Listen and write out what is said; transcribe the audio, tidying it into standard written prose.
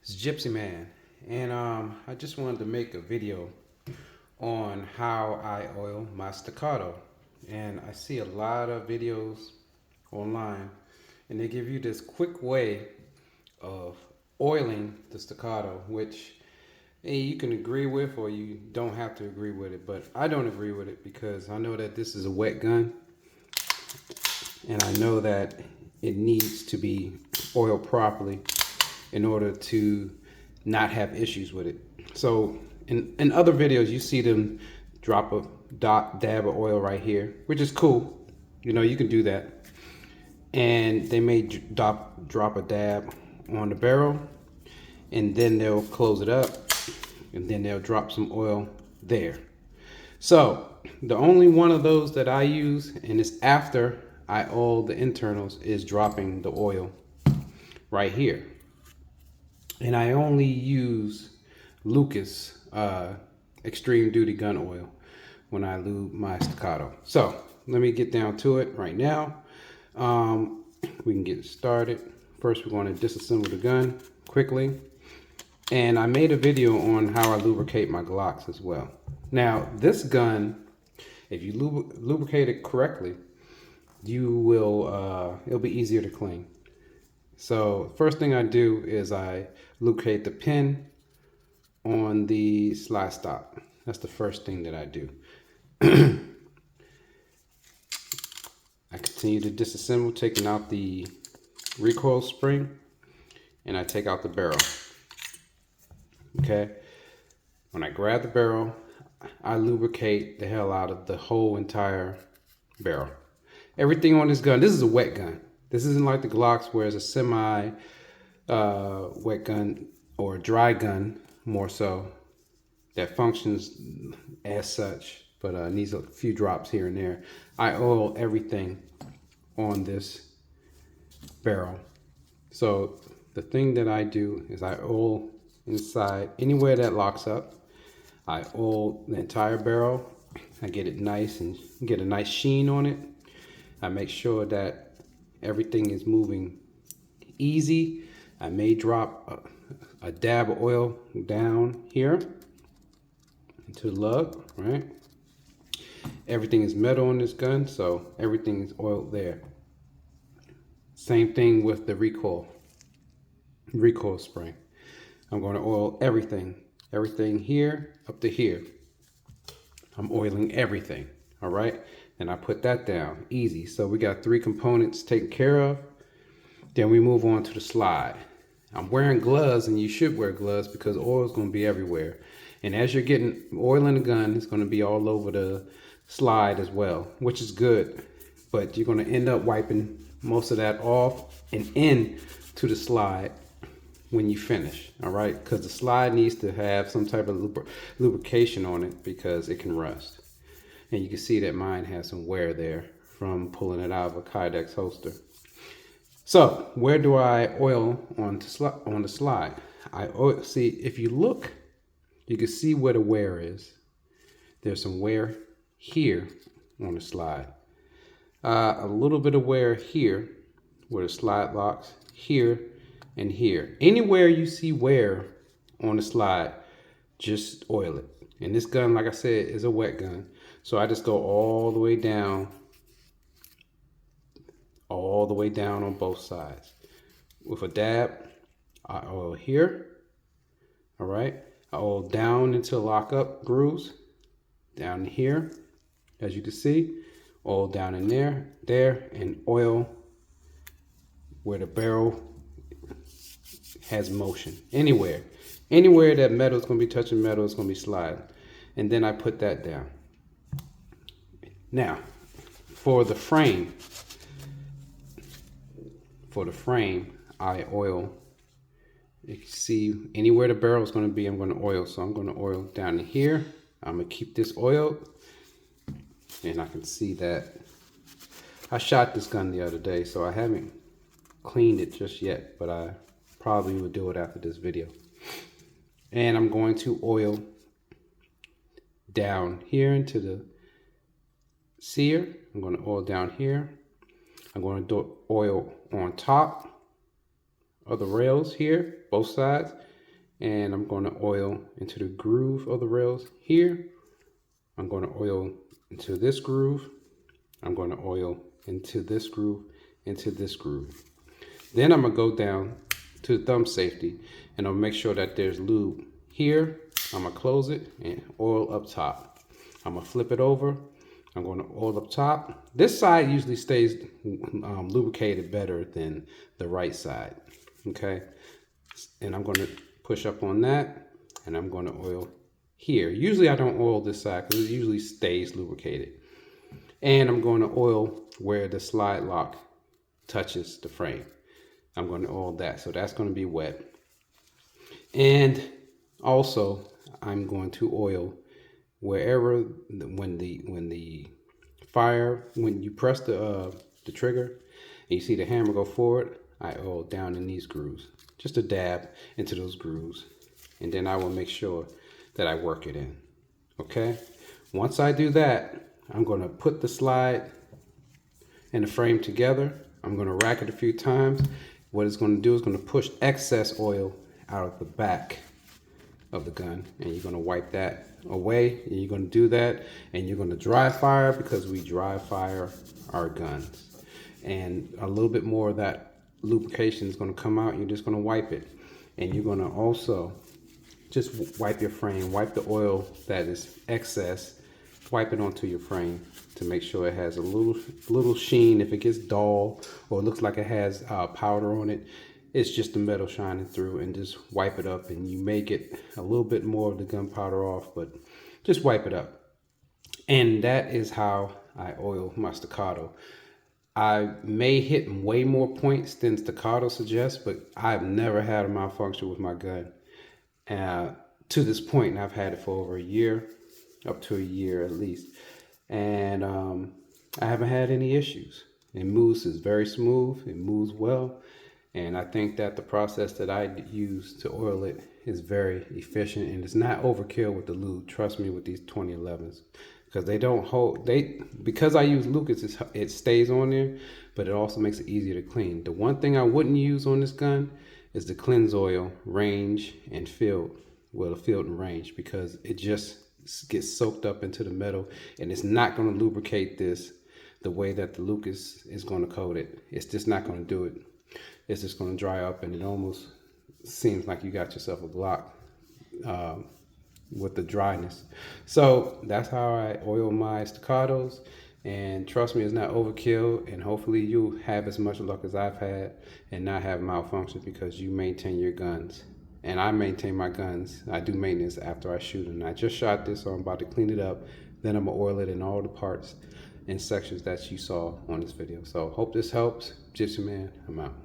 It's Gypsy Man, and I just wanted to make a video on how I oil my Staccato. And I see a lot of videos online, and they give you this quick way of oiling the Staccato, which you can agree with or you don't have to agree with it. But I don't agree with it because I know that this is a wet gun, and I know that it needs to be oiled properly in order to not have issues with it. So in other videos, you see them drop a dab of oil right here, which is cool. You know, you can do that. And they may drop a dab on the barrel, and then they'll close it up, and then they'll drop some oil there. So the only one of those that I use, and it's after I oil the internals, is dropping the oil right here. And I only use Lucas extreme duty gun oil when I lube my Staccato. So let me get down to it right now. We can get started. First, we're going to disassemble the gun quickly. And I made a video on how I lubricate my Glocks as well. Now, this gun, if you lubricate it correctly, you will it'll be easier to clean. So first thing I do is I lubricate the pin on the slide stop. That's the first thing that I do. I continue to disassemble, taking out the recoil spring, and I take out the barrel. Okay. When I grab the barrel, I lubricate the hell out of the whole entire barrel. Everything on this gun, this is a wet gun. This isn't like the Glocks where it's a semi wet gun or a dry gun, more so, that functions as such, but needs a few drops here and there. I oil everything on this barrel. So the thing that I do is I oil inside anywhere that locks up. I oil the entire barrel. I get it nice and get a nice sheen on it. I make sure that everything is moving easy. I may drop a dab of oil down here into the lug, right? Everything is metal on this gun, so everything is oiled there. Same thing with the recoil spring. I'm going to oil everything here up to here. I'm oiling everything, all right? And I put that down, easy. So we got 3 components taken care of. Then we move on to the slide. I'm wearing gloves, and you should wear gloves because oil is going to be everywhere. And as you're getting oil in the gun, it's going to be all over the slide as well, which is good. But you're going to end up wiping most of that off and into the slide when you finish, all right? Because the slide needs to have some type of lubrication on it because it can rust. And you can see that mine has some wear there from pulling it out of a Kydex holster. So where do I oil on the slide? See, if you look, you can see where the wear is. There's some wear here on the slide. A little bit of wear here where the slide locks, here and here. Anywhere you see wear on the slide, just oil it. And this gun, like I said, is a wet gun. So I just go all the way down on both sides. With a dab, I oil here, all right? I oil down into lock-up grooves, down here, as you can see, oil down in there, and oil where the barrel has motion. Anywhere that metal is going to be touching metal, it's going to be sliding. And then I put that down. Now, for the frame, I oil. You can see anywhere the barrel is going to be, I'm going to oil. So I'm going to oil down in here. I'm going to keep this oiled. And I can see that I shot this gun the other day, so I haven't cleaned it just yet, but I probably will do it after this video. And I'm going to oil down here into the sear. I'm going to oil down here. I'm going to do oil on top of the rails here, both sides, and I'm going to oil into the groove of the rails here. I'm going to oil into this groove. I'm going to oil into this groove, into this groove. Then I'm going to go down to the thumb safety, and I'll make sure that there's lube here. I'm going to close it and oil up top. I'm going to flip it over. I'm going to oil up top. This side usually stays lubricated better than the right side. Okay. And I'm going to push up on that, and I'm going to oil here. Usually I don't oil this side because it usually stays lubricated. And I'm going to oil where the slide lock touches the frame. I'm going to oil that. So that's going to be wet. And also I'm going to oil wherever when you press the trigger and you see the hammer go forward, I oil down in these grooves, just a dab into those grooves, and then I will make sure that I work it in. Okay, once I do that, I'm going to put the slide and the frame together. I'm going to rack it a few times. What it's going to do is going to push excess oil out of the back of the gun, and you're going to wipe that away, and you're going to do that, and you're going to dry fire, because we dry fire our guns, and a little bit more of that lubrication is going to come out. You're just going to wipe it, and you're going to also just wipe your frame, wipe the oil that is excess, wipe it onto your frame to make sure it has a little sheen. If it gets dull or it looks like it has powder on it, it's just the metal shining through, and just wipe it up, and you may get a little bit more of the gunpowder off, but just wipe it up. And that is how I oil my Staccato. I may hit way more points than Staccato suggests, but I've never had a malfunction with my gun to this point, and I've had it for over a year, up to a year at least, and I haven't had any issues. It moves, is very smooth, it moves well. And I think that the process that I use to oil it is very efficient, and it's not overkill with the lube. Trust me with these 2011s, because they don't hold, because I use Lucas, it stays on there, but it also makes it easier to clean. The one thing I wouldn't use on this gun is the cleanse oil, range and field, well, the field and range, because it just gets soaked up into the metal, and it's not going to lubricate this the way that the Lucas is going to coat it. It's just not going to do it. It's just going to dry up, and it almost seems like you got yourself a Glock with the dryness. So that's how I oil my Staccatos, and trust me, it's not overkill, and hopefully you have as much luck as I've had and not have malfunctions, because you maintain your guns. And I maintain my guns. I do maintenance after I shoot them. I just shot this, so I'm about to clean it up. Then I'm going to oil it in all the parts and sections that you saw on this video. So hope this helps. Gypsy Man, I'm out.